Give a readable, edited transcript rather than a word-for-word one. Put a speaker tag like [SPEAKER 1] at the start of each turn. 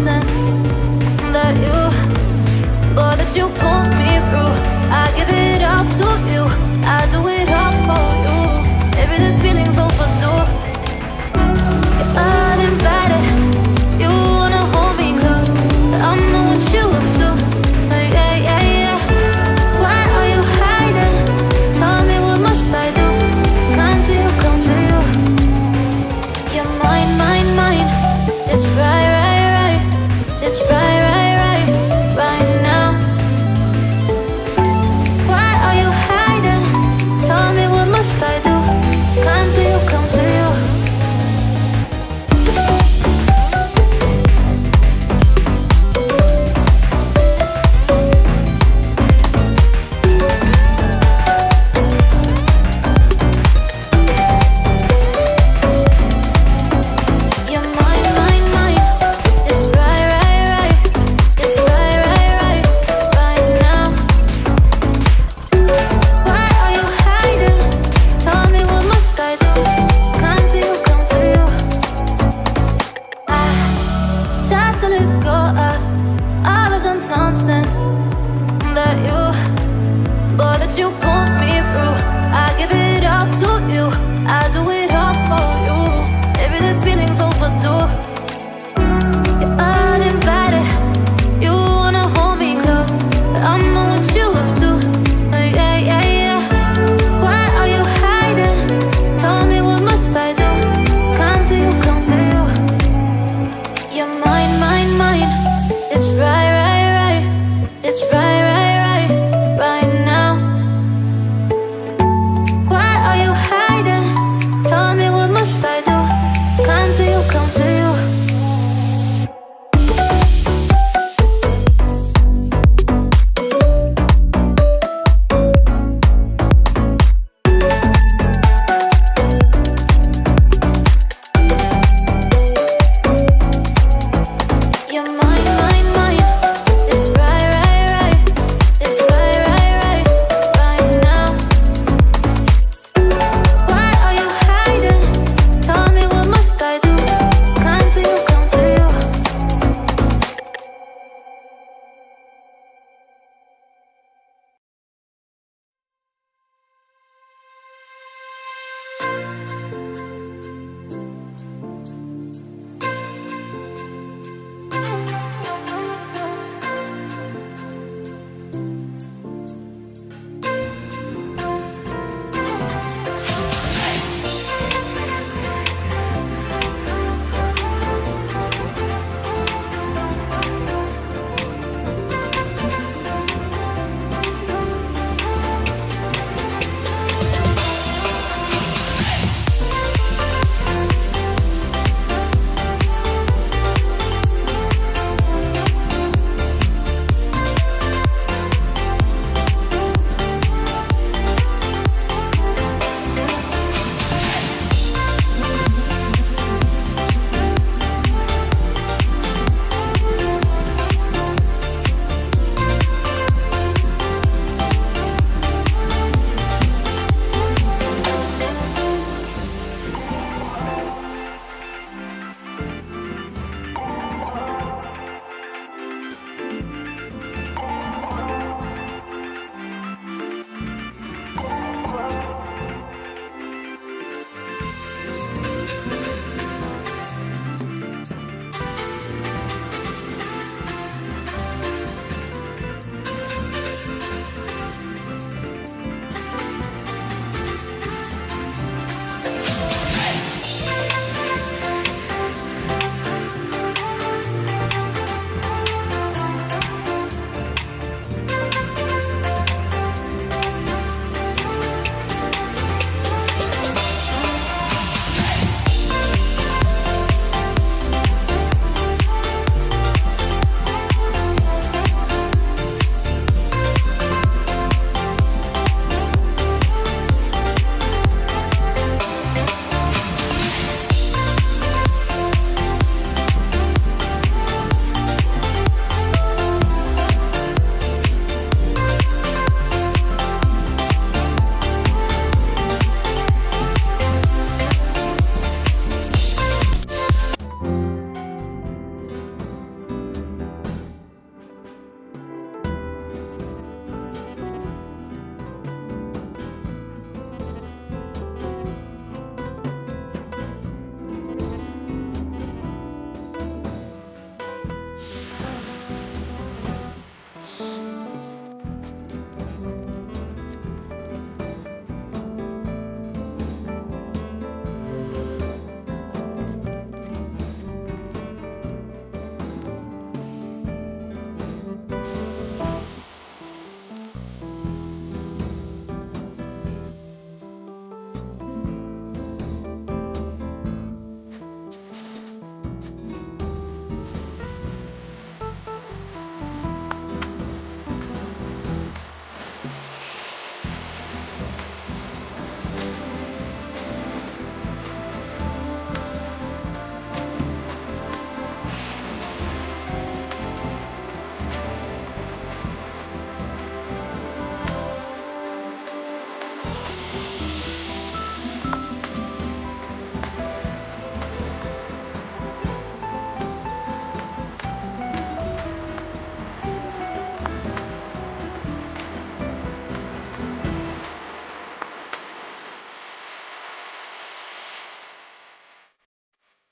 [SPEAKER 1] nonsense that you pull me through. I give it up to you, I do it all for you. Maybe this feeling's overdue. You're uninvited, you wanna hold me close, but I know what you have to. Yeah, yeah, yeah. Why are you hiding? Tell me what must I do? Come to you, come to you. You're mine, mine, mine. It's right, right, right. It's right, right, right, right now. Why are you hiding? Tell me what must I do? Come to you, come to you. You're mine, mine, mine. It's right, right, right. It's right, right, right, right now. Why are you hiding? Tell me what must I do? Come to you, come to you. I try to let go of all of the nonsense that you put me through. I give it up to you, I do it all for you. Maybe this feeling's overdue. You're uninvited, you wanna hold me close, but I know what you have to. Yeah, yeah, yeah. Why are you hiding? Tell me what must I do? Come to you, come to you. You're mine, mine, mine. It's right, right, right. It's right.